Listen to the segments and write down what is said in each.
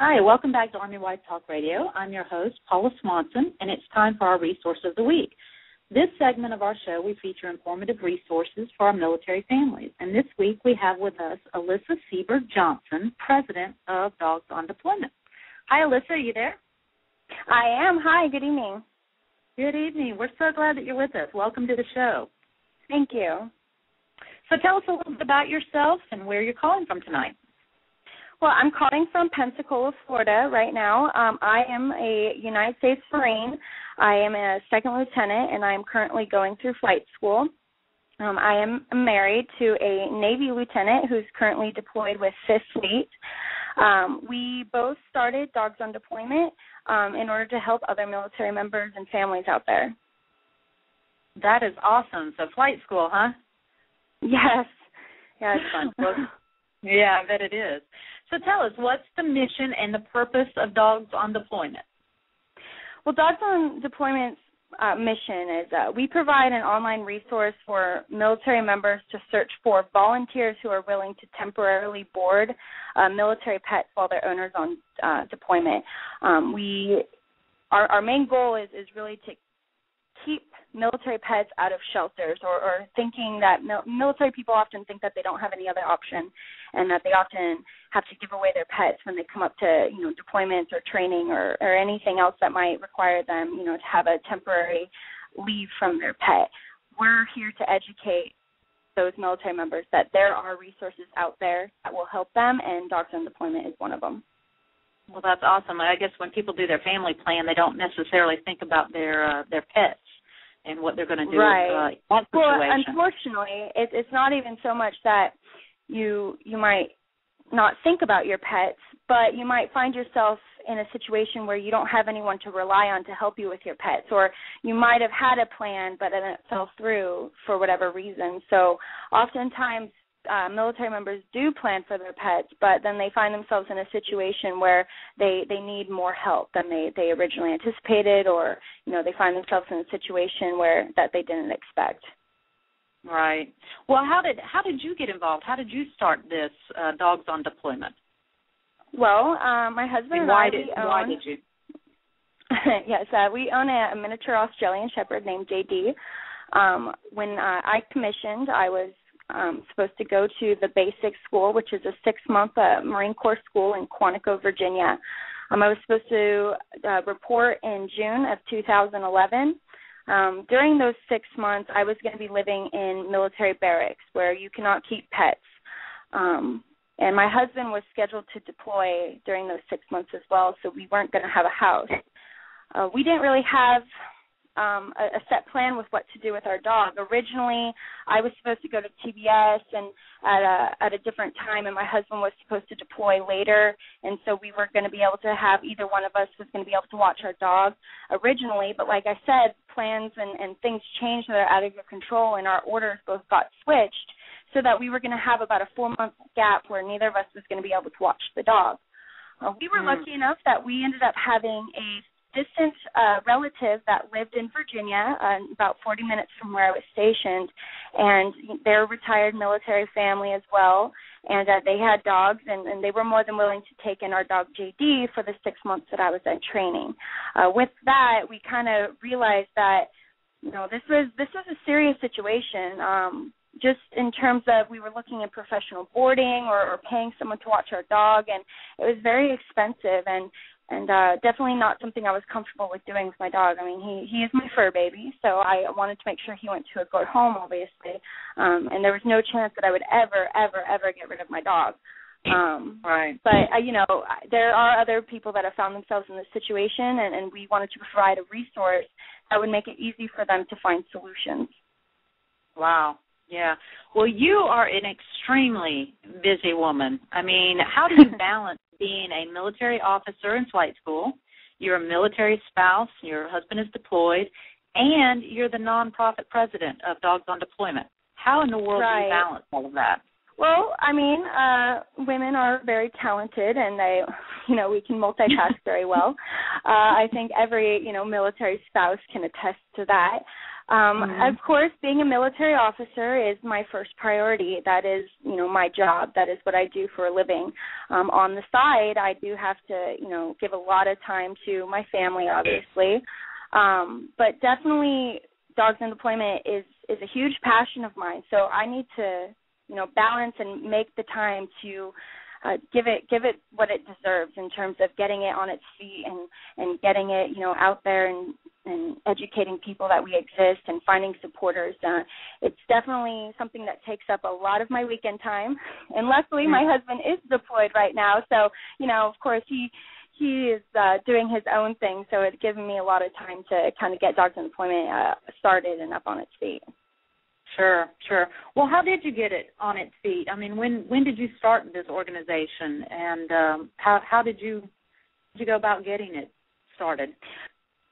Hi, welcome back to Army-Wide Talk Radio. I'm your host, Paula Swanson, and it's time for our Resource of the Week. This segment of our show, we feature informative resources for our military families. And this week we have with us Alyssa Seaberg-Johnson, President of Dogs on Deployment. Hi, Alyssa, are you there? I am. Hi, good evening. Good evening. We're so glad that you're with us. Welcome to the show. Thank you. So tell us a little bit about yourself and where you're calling from tonight. Well, I'm calling from Pensacola, Florida right now. I am a United States Marine. I am a second lieutenant, and I am currently going through flight school. I am married to a Navy lieutenant who's currently deployed with 5th Fleet. We both started Dogs on Deployment in order to help other military members and families out there. That is awesome. So flight school, huh? Yes. Yeah, it's fun. Yeah, I bet it is. So tell us, what's the mission and the purpose of Dogs on Deployment? Well, Dogs on Deployment's mission is we provide an online resource for military members to search for volunteers who are willing to temporarily board military pets while their owner's on deployment. Our main goal is really to keep military pets out of shelters, or thinking that military people often think that they don't have any other option, and that they often have to give away their pets when they come up to deployments or training or anything else that might require them to have a temporary leave from their pet. We're here to educate those military members that there are resources out there that will help them, and Dogs on Deployment is one of them. Well, that's awesome. I guess when people do their family plan, they don't necessarily think about their pets and what they're going to do right. in that situation. Well, unfortunately, it's not even so much that you might not think about your pets, but you might find yourself in a situation where you don't have anyone to rely on to help you with your pets, or you might have had a plan, but then it fell through for whatever reason. So oftentimes military members do plan for their pets, but then they find themselves in a situation where they need more help than they originally anticipated, or they find themselves in a situation where that they didn't expect. Right. Well, how did you get involved? How did you start this Dogs on Deployment? Well, my husband and why I, did you? Yes, we own a miniature Australian Shepherd named JD. When I commissioned, I was supposed to go to the basic school, which is a 6-month Marine Corps school in Quantico, Virginia. I was supposed to report in June of 2011. During those 6 months, I was going to be living in military barracks where you cannot keep pets. And my husband was scheduled to deploy during those 6 months as well, so we weren't going to have a house. We didn't really have a set plan with what to do with our dog. Originally, I was supposed to go to TBS and at a different time, and my husband was supposed to deploy later, and so we weren't going to be able to have, either one of us was going to be able to watch our dog originally. But like I said, plans and things changed that are out of your control, and our orders both got switched so that we were going to have about a 4-month gap where neither of us was going to be able to watch the dog. We were lucky enough that we ended up having a distant relative that lived in Virginia, about 40 minutes from where I was stationed, and they're a retired military family as well, and they had dogs, and they were more than willing to take in our dog JD for the 6 months that I was at training. With that, we kind of realized that this was a serious situation. Just in terms of, we were looking at professional boarding or paying someone to watch our dog, and it was very expensive and definitely not something I was comfortable with doing with my dog. I mean, he is my fur baby, so I wanted to make sure he went to a good home, obviously, and there was no chance that I would ever get rid of my dog. Right. But, there are other people that have found themselves in this situation, and we wanted to provide a resource that would make it easy for them to find solutions. Wow. Yeah. Well, you are an extremely busy woman. I mean, how do you balance being a military officer in flight school, you're a military spouse, your husband is deployed, and you're the nonprofit president of Dogs on Deployment? How in the world do you balance all of that? Well, I mean, women are very talented, and we can multitask very well. I think every, military spouse can attest to that. Of course, being a military officer is my first priority. That is, my job. That is what I do for a living. On the side, I do have to, give a lot of time to my family, obviously. But definitely, Dogs on Deployment is a huge passion of mine. So I need to, balance and make the time to give it what it deserves in terms of getting it on its feet and getting it, out there and educating people that we exist and finding supporters. It's definitely something that takes up a lot of my weekend time. And luckily, my husband is deployed right now. So, of course, he is doing his own thing. So it's given me a lot of time to kind of get Dogs on Deployment started and up on its feet. Sure. Well, how did you get it on its feet? I mean, when did you start this organization, and how did you go about getting it started?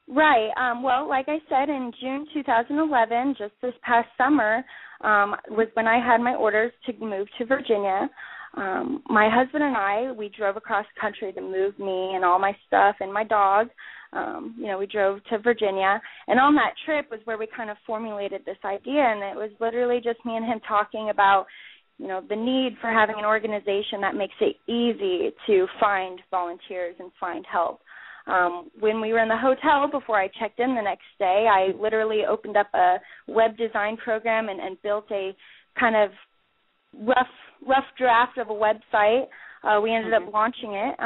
Right. Well, like I said, in June 2011, just this past summer, was when I had my orders to move to Virginia. My husband and I, we drove across country to move me and all my stuff and my dog. We drove to Virginia, and on that trip was where we kind of formulated this idea, and it was literally just me and him talking about, the need for having an organization that makes it easy to find volunteers and find help. When we were in the hotel before I checked in the next day, I literally opened up a web design program and built a kind of rough draft of a website. We ended up launching it.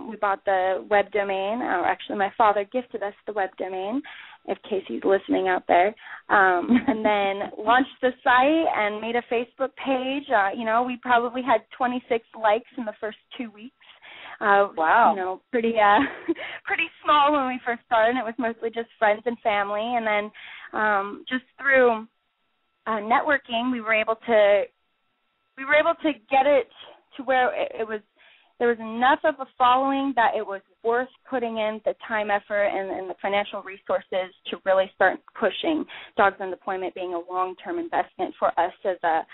We bought the web domain. Actually, my father gifted us the web domain, in case he's listening out there. And then launched the site and made a Facebook page. We probably had 26 likes in the first 2 weeks. Wow. Pretty small when we first started. It was mostly just friends and family. And then just through networking, we were able to get it to where there was enough of a following that it was worth putting in the time, effort, and the financial resources to really start pushing Dogs on Deployment being a long-term investment for us as a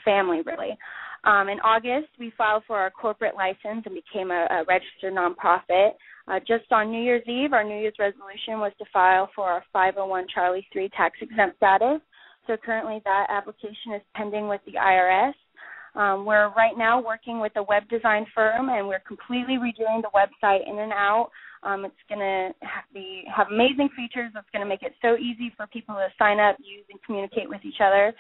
family, really. In August, we filed for our corporate license and became a registered nonprofit. Just on New Year's Eve, our New Year's resolution was to file for our 501 Charlie 3 tax-exempt status. So currently that application is pending with the IRS. We're right now working with a web design firm, and we're completely redoing the website in and out. It's going to have amazing features. It's going to make it so easy for people to sign up, use, and communicate with each other.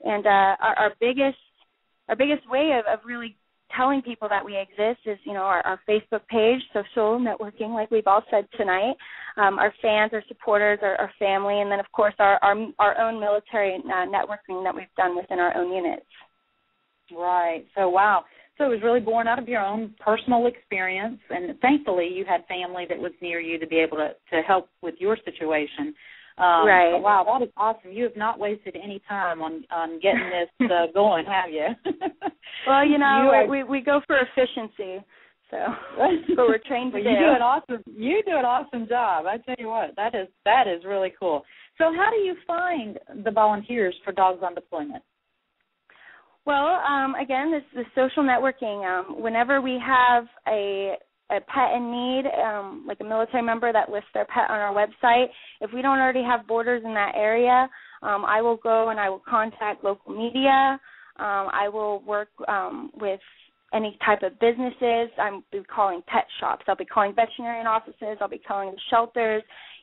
And our biggest way of really telling people that we exist is, our Facebook page, social networking, like we've all said tonight. Our fans, our supporters, our family, and then, of course, our own military networking that we've done within our own units. Right. So, wow. So it was really born out of your own personal experience, and thankfully you had family that was near you to be able to help with your situation. Right. So, wow, that is awesome. You have not wasted any time on getting this going, have you? Well, we go for efficiency, so but we're trained to do. You do an awesome job. I tell you what, that is really cool. So how do you find the volunteers for Dogs on Deployment? Well, again, this is social networking. Whenever we have a pet in need, like a military member that lists their pet on our website, if we don't already have boarders in that area, I will go and I will contact local media. I will work with any type of businesses. I'll be calling pet shops. I'll be calling veterinarian offices. I'll be calling the shelters,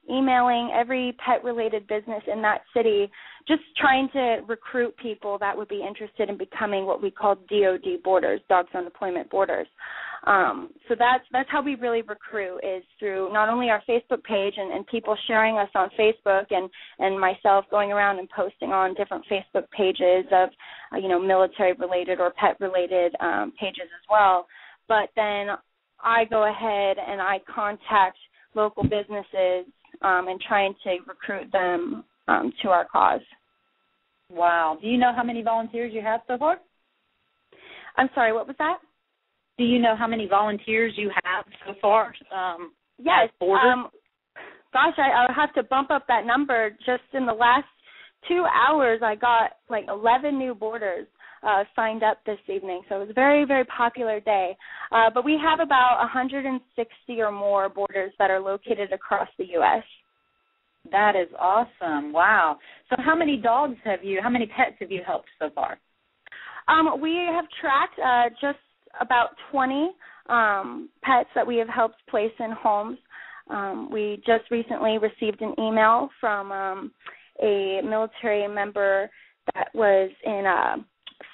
emailing every pet-related business in that city, just trying to recruit people that would be interested in becoming what we call DOD boarders, Dogs on Deployment boarders. So that's how we really recruit, is through not only our Facebook page and people sharing us on Facebook and myself going around and posting on different Facebook pages of, military-related or pet-related pages as well. But then I go ahead and I contact local businesses and trying to recruit them to our cause. Wow. Do you know how many volunteers you have so far? I'm sorry, what was that? Do you know how many volunteers you have so far? Yes. Gosh, I'll have to bump up that number. Just in the last 2 hours, I got like 11 new boarders signed up this evening. So it was a very, very popular day. But we have about 160 or more boarders that are located across the U.S. That is awesome. Wow. So how many pets have you helped so far? We have tracked just about 20 pets that we have helped place in homes. We just recently received an email from a military member that was in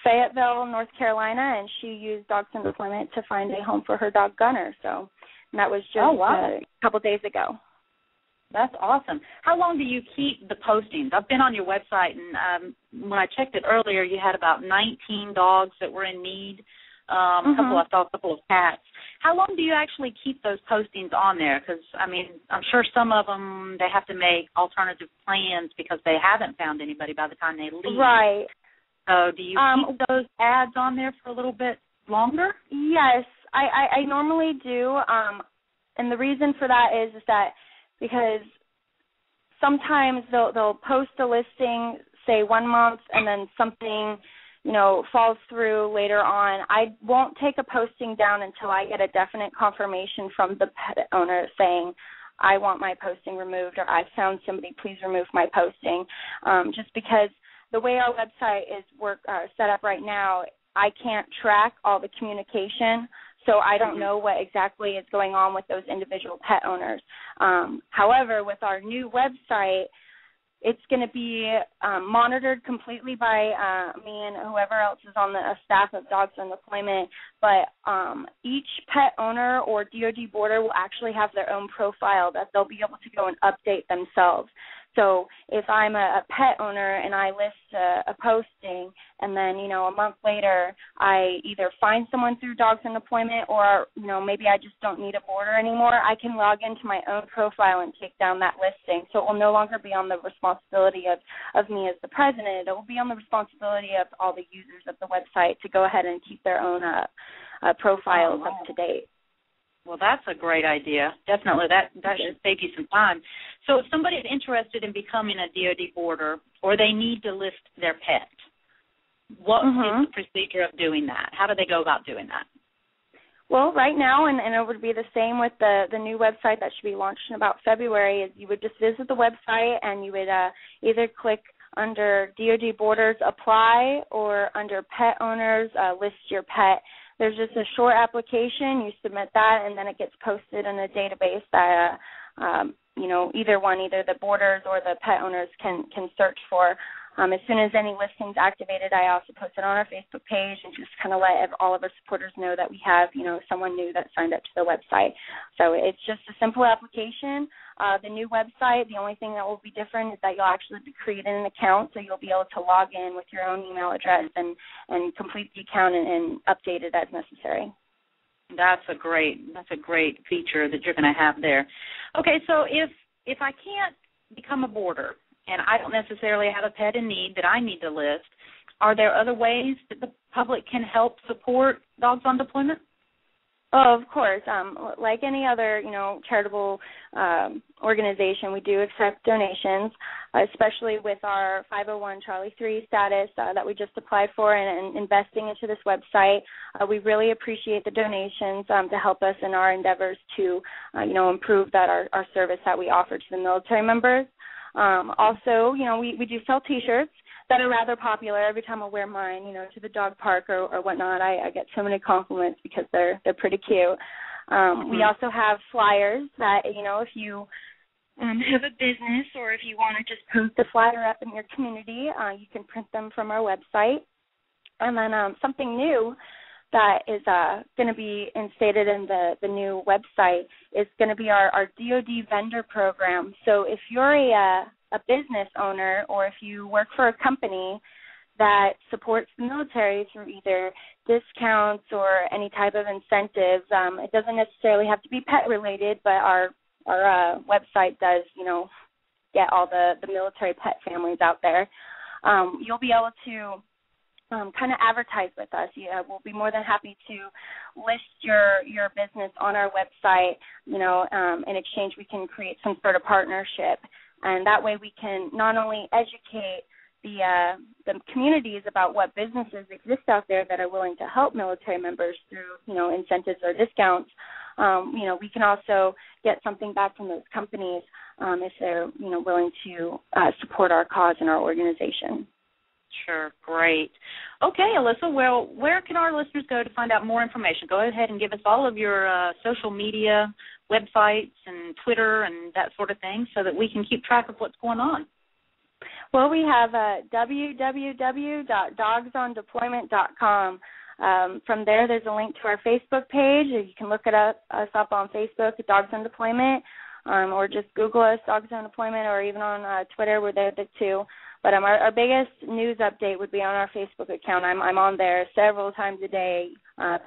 Fayetteville, North Carolina, and she used Dogs in Deployment to find a home for her dog Gunner. So that was just a couple days ago. That's awesome. How long do you keep the postings? I've been on your website, and when I checked it earlier, you had about 19 dogs that were in need. I saw a couple of cats. How long do you actually keep those postings on there? Because, I mean, I'm sure some of them, they have to make alternative plans because they haven't found anybody by the time they leave. Right. So do you keep those ads on there for a little bit longer? Yes, I normally do. And the reason for that is that because sometimes they'll post a listing, say 1 month, and then something, falls through later on. I won't take a posting down until I get a definite confirmation from the pet owner saying, I want my posting removed, or I found somebody, please remove my posting. Just because the way our website is set up right now, I can't track all the communication. So I don't know what exactly is going on with those individual pet owners. However, with our new website, it's going to be monitored completely by me and whoever else is on the staff of Dogs in Deployment. But each pet owner or DoD boarder will actually have their own profile that they'll be able to go and update themselves. So if I'm a pet owner and I list a posting, and then, a month later I either find someone through Dogs in Deployment, or, maybe I just don't need a boarder anymore, I can log into my own profile and take down that listing. So it will no longer be on the responsibility of me as the president. It will be on the responsibility of all the users of the website to go ahead and keep their own profiles up to date. Well, that's a great idea. Definitely. That should save you some time. So if somebody is interested in becoming a DoD boarder, or they need to list their pet, what is the procedure of doing that? How do they go about doing that? Well, right now, and it would be the same with the new website that should be launched in about February, is you would just visit the website and you would either click under DoD Boarders Apply, or under Pet Owners List Your Pet. There's just a short application. You submit that, and then it gets posted in a database that, either the boarders or the pet owners can search for. As soon as any listing's activated, I also post it on our Facebook page and just kind of let all of our supporters know that we have, someone new that signed up to the website. So it's just a simple application. The new website, the only thing that will be different is that you'll actually be creating an account, so you'll be able to log in with your own email address and complete the account and update it as necessary. That's a great feature that you're going to have there. Okay, so if I can't become a boarder, and I don't necessarily have a pet in need that I need to list, are there other ways that the public can help support Dogs on Deployment? Oh, of course. Like any other, charitable organization, we do accept donations, especially with our 501 Charlie 3 status that we just applied for and investing into this website. We really appreciate the donations to help us in our endeavors to, improve our service that we offer to the military members. Also, we do sell T-shirts that are rather popular. Every time I wear mine, to the dog park or whatnot, I get so many compliments because they're pretty cute. We also have flyers that, if you have a business or if you want to just post the flyer up in your community, you can print them from our website. And then something new that is going to be instated in the new website is going to be our DoD vendor program. So if you're a business owner, or if you work for a company that supports the military through either discounts or any type of incentives, it doesn't necessarily have to be pet related, but our website does, get all the military pet families out there. You'll be able to kind of advertise with us. We'll be more than happy to list your business on our website. In exchange, we can create some sort of partnership, and that way we can not only educate the communities about what businesses exist out there that are willing to help military members through incentives or discounts, we can also get something back from those companies if they're, willing to support our cause and our organization. Sure, great. Okay, Alyssa, well, where can our listeners go to find out more information? Go ahead and give us all of your social media websites and Twitter and that sort of thing so that we can keep track of what's going on. Well, we have www.dogsondeployment.com. From there, there's a link to our Facebook page. You can look us up on Facebook at Dogs on Deployment, or just Google us, Dogs on Deployment, or even on Twitter. We're there too. But our biggest news update would be on our Facebook account. I'm on there several times a day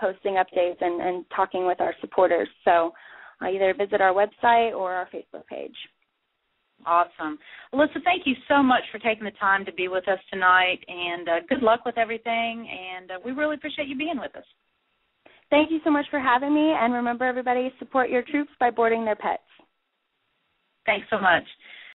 posting updates and talking with our supporters. So either visit our website or our Facebook page. Awesome. Alyssa, thank you so much for taking the time to be with us tonight, and good luck with everything, and we really appreciate you being with us. Thank you so much for having me, and remember, everybody, support your troops by boarding their pets. Thanks so much.